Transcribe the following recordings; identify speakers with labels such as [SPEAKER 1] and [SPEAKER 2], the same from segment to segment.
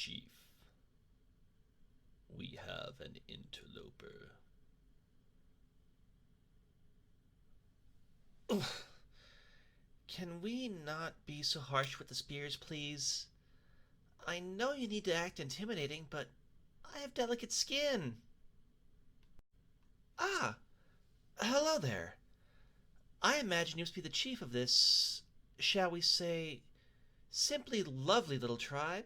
[SPEAKER 1] Chief, we have an interloper.
[SPEAKER 2] Can we not be so harsh with the spears, please? I know you need to act intimidating, but I have delicate skin. Ah, hello there. I imagine you must be the chief of this, shall we say, simply lovely little tribe.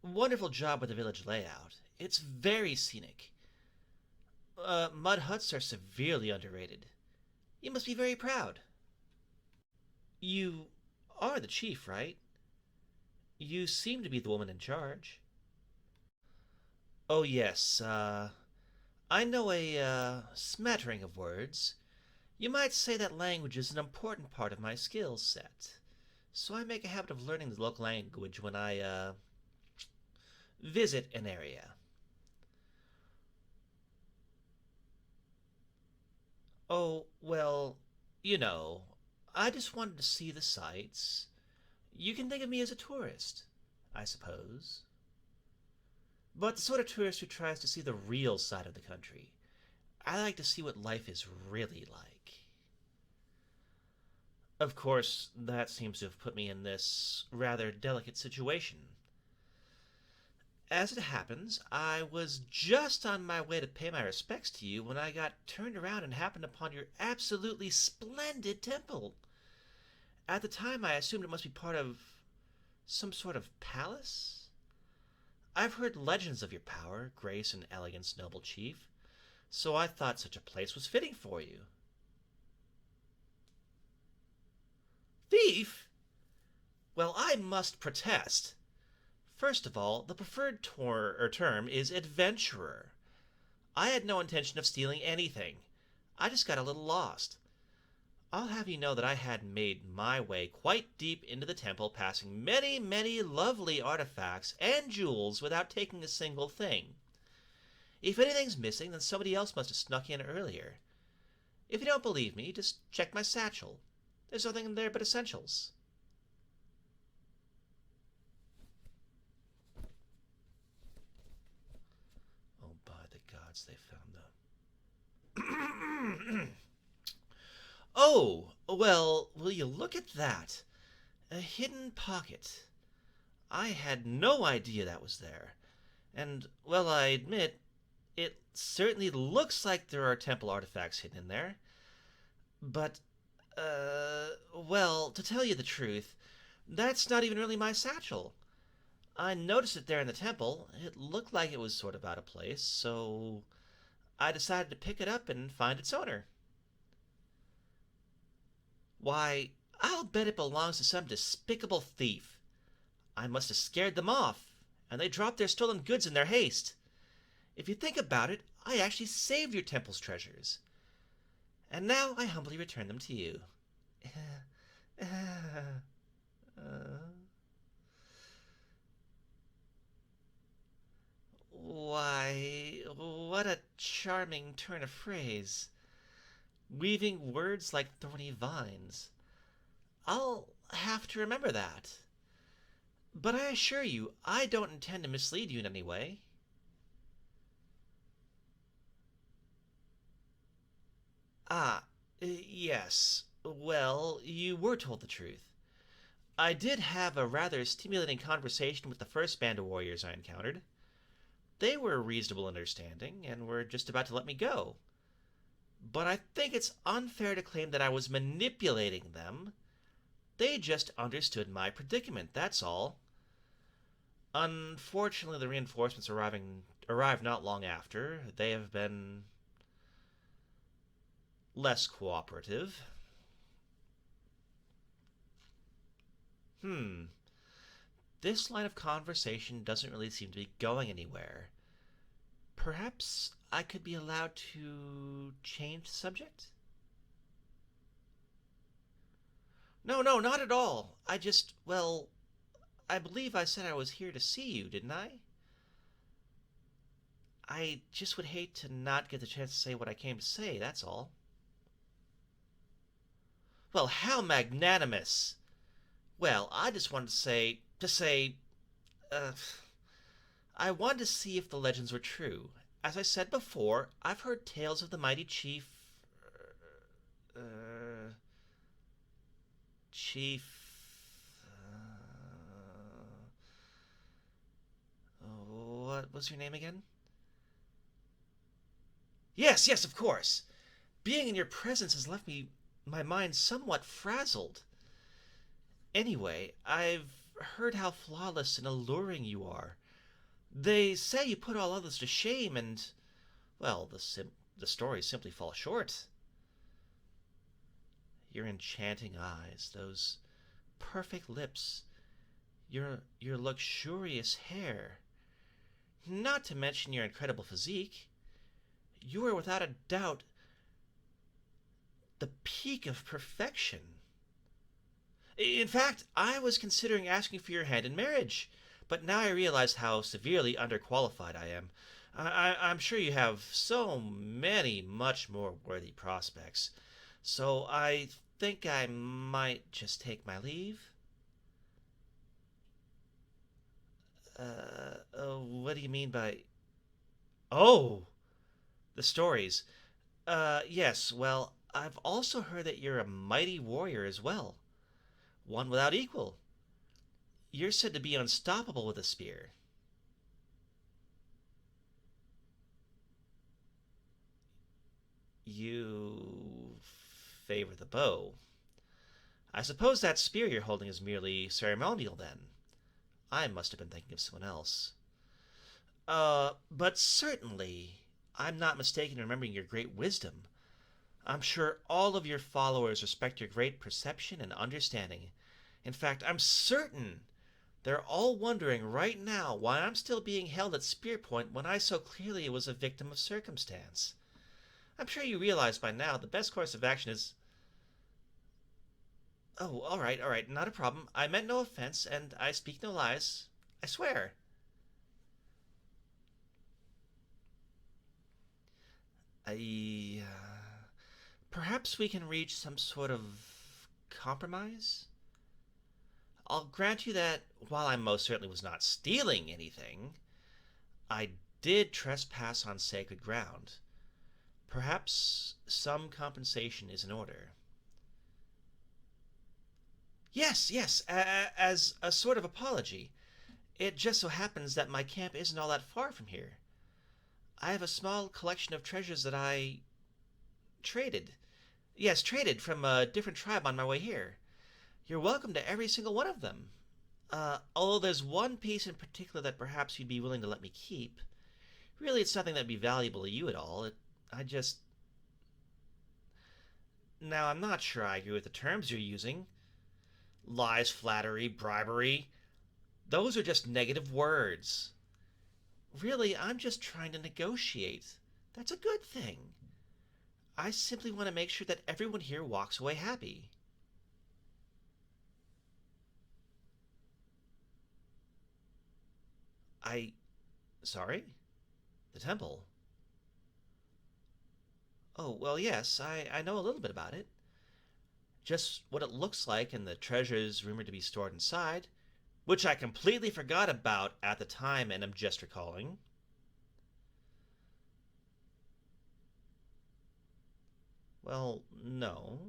[SPEAKER 2] Wonderful job with the village layout. It's very scenic. Mud huts are severely underrated. You must be very proud. You are the chief, right? You seem to be the woman in charge. Oh, yes, I know a smattering of words. You might say that language is an important part of my skill set. So I make a habit of learning the local language when I, visit an area. Oh, well, you know, I just wanted to see the sights. You can think of me as a tourist, I suppose. But the sort of tourist who tries to see the real side of the country. I like to see what life is really like. Of course, that seems to have put me in this rather delicate situation. As it happens, I was just on my way to pay my respects to you when I got turned around and happened upon your absolutely splendid temple. At the time, I assumed it must be part of some sort of palace. I've heard legends of your power, grace, and elegance, noble chief, so I thought such a place was fitting for you. Thief? Well, I must protest. First of all, the preferred term is adventurer. I had no intention of stealing anything. I just got a little lost. I'll have you know that I had made my way quite deep into the temple, passing many, many lovely artifacts and jewels without taking a single thing. If anything's missing, then somebody else must have snuck in earlier. If you don't believe me, just check my satchel. There's nothing in there but essentials. Oh, by the gods, they found them. Oh, well, will you look at that? A hidden pocket. I had no idea that was there. And, well, I admit, it certainly looks like there are temple artifacts hidden in there. But, well, to tell you the truth, that's not even really my satchel. I noticed it there in the temple. It looked like it was sort of out of place, so I decided to pick it up and find its owner. Why, I'll bet it belongs to some despicable thief. I must have scared them off, and they dropped their stolen goods in their haste. If you think about it, I actually saved your temple's treasures. And now I humbly return them to you. Why, what a charming turn of phrase. Weaving words like thorny vines. I'll have to remember that. But I assure you, I don't intend to mislead you in any way. Ah, yes. Well, you were told the truth. I did have a rather stimulating conversation with the first band of warriors I encountered. They were reasonable and understanding, and were just about to let me go. But I think it's unfair to claim that I was manipulating them. They just understood my predicament, that's all. Unfortunately, the reinforcements arrived not long after. They have been less cooperative. Hmm. This line of conversation doesn't really seem to be going anywhere. Perhaps I could be allowed to change the subject? No, no, not at all. Well, I believe I said I was here to see you, didn't I? I just would hate to not get the chance to say what I came to say, that's all. Well, how magnanimous! Well, I just wanted to say, uh, I wanted to see if the legends were true. As I said before, I've heard tales of the mighty chief... Uh, chief... what was your name again? Yes, yes, of course. Being in your presence has left my mind somewhat frazzled. Anyway, I've heard how flawless and alluring you are. They say you put all others to shame and, well, the stories simply fall short. Your enchanting eyes, those perfect lips, your luxurious hair, not to mention your incredible physique. You are without a doubt the peak of perfection. In fact, I was considering asking for your hand in marriage, but now I realize how severely underqualified I am. I'm sure you have so many much more worthy prospects, so I think I might just take my leave. What do you mean by... Oh, the stories. Yes, well, I've also heard that you're a mighty warrior as well. One without equal. You're said to be unstoppable with a spear. You favor the bow. I suppose that spear you're holding is merely ceremonial, then. I must have been thinking of someone else. But certainly, I'm not mistaken in remembering your great wisdom. I'm sure all of your followers respect your great perception and understanding. In fact, I'm certain they're all wondering right now why I'm still being held at spear point when I so clearly was a victim of circumstance. I'm sure you realize by now the best course of action is... Oh, all right, not a problem. I meant no offense, and I speak no lies. I swear. Perhaps we can reach some sort of compromise? I'll grant you that while I most certainly was not stealing anything, I did trespass on sacred ground. Perhaps some compensation is in order. Yes, as a sort of apology. It just so happens that my camp isn't all that far from here. I have a small collection of treasures that I traded. Yes, traded from a different tribe on my way here. You're welcome to every single one of them. Although there's one piece in particular that perhaps you'd be willing to let me keep. Really, it's nothing that'd be valuable to you at all. Now, I'm not sure I agree with the terms you're using. Lies, flattery, bribery. Those are just negative words. Really, I'm just trying to negotiate. That's a good thing. I simply want to make sure that everyone here walks away happy. Sorry? The temple? Oh, well, yes, I know a little bit about it. Just what it looks like and the treasures rumored to be stored inside, which I completely forgot about at the time and am just recalling. Well, no.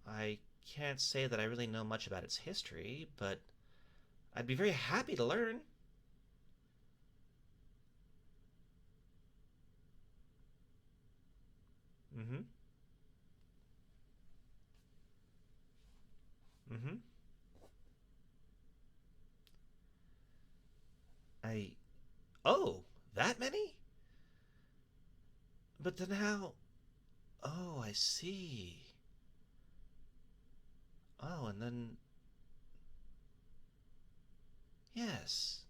[SPEAKER 2] I can't say that I really know much about its history, but I'd be very happy to learn. Mm-hmm. Mm-hmm. I... Oh, that many? But then how... Oh, I see. Oh, and then... Yes.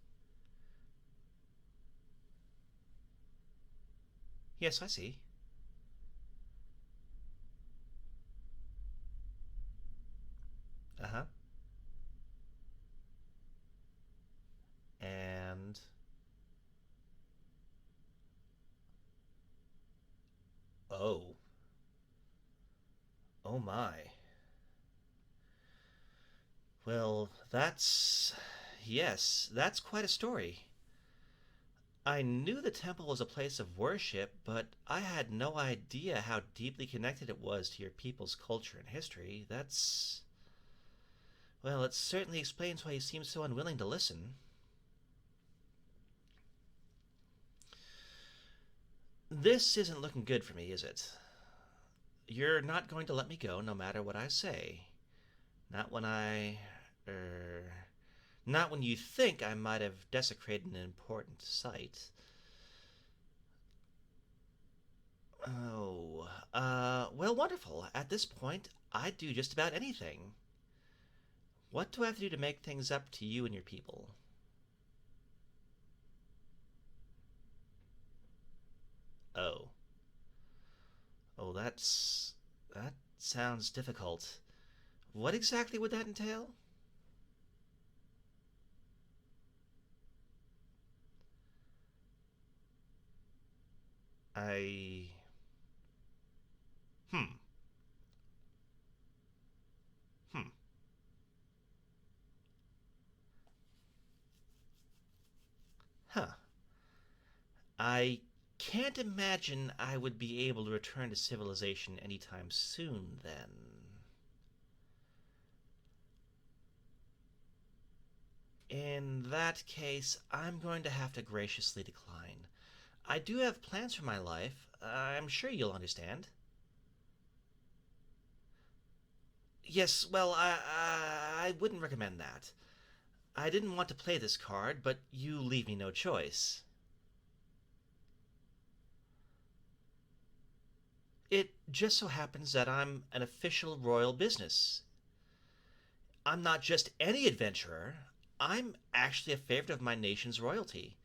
[SPEAKER 2] Yes, I see. Uh-huh. And... Oh. Oh my. Well, that's... Yes, that's quite a story. I knew the temple was a place of worship, but I had no idea how deeply connected it was to your people's culture and history. Well, it certainly explains why you seem so unwilling to listen. This isn't looking good for me, is it? You're not going to let me go no matter what I say. Not when I. er. Not when you think I might have desecrated an important site. Oh, well, wonderful. At this point, I'd do just about anything. What do I have to do to make things up to you and your people? Oh. Oh, that sounds difficult. What exactly would that entail? I. Hmm. Hmm. Huh. I can't imagine I would be able to return to civilization anytime soon, then. In that case, I'm going to have to graciously decline. I do have plans for my life. I'm sure you'll understand. Yes, well, I wouldn't recommend that. I didn't want to play this card, but you leave me no choice. It just so happens that I'm an official royal business. I'm not just any adventurer. I'm actually a favorite of my nation's royalty.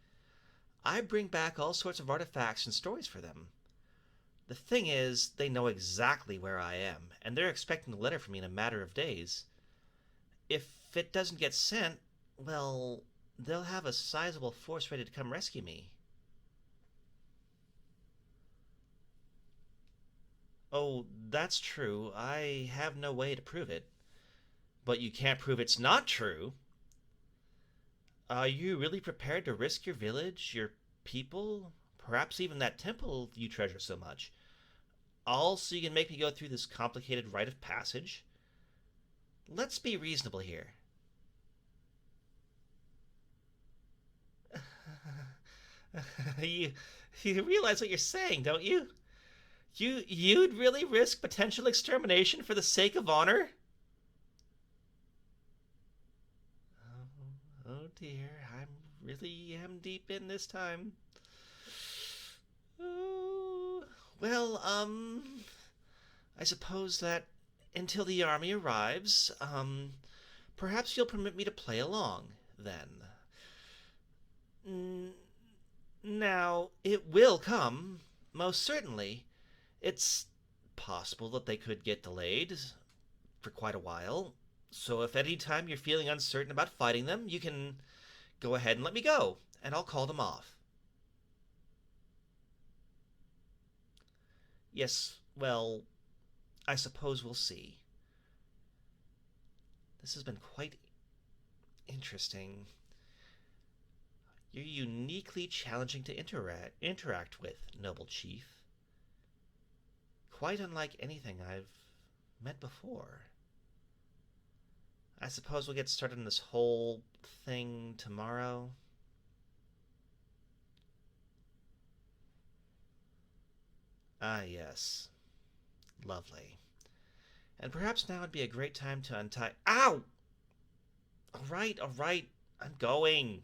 [SPEAKER 2] I bring back all sorts of artifacts and stories for them. The thing is, they know exactly where I am, and they're expecting a letter from me in a matter of days. If it doesn't get sent, well, they'll have a sizable force ready to come rescue me. Oh, that's true. I have no way to prove it. But you can't prove it's not true. Are you really prepared to risk your village, your people, perhaps even that temple you treasure so much, all so you can make me go through this complicated rite of passage? Let's be reasonable here. you you realize what you're saying, don't you? You'd really risk potential extermination for the sake of honor? Oh dear, I'm really am deep in this time. Oh, well, I suppose that until the army arrives, perhaps you'll permit me to play along, then. N- Now, it will come, most certainly. It's possible that they could get delayed for quite a while. So if any time you're feeling uncertain about fighting them, you can go ahead and let me go, and I'll call them off. Yes, well, I suppose we'll see. This has been quite interesting. You're uniquely challenging to interact with, noble chief. Quite unlike anything I've met before. I suppose we'll get started on this whole thing tomorrow. Ah, yes. Lovely. And perhaps now would be a great time to untie. Ow! All right, I'm going.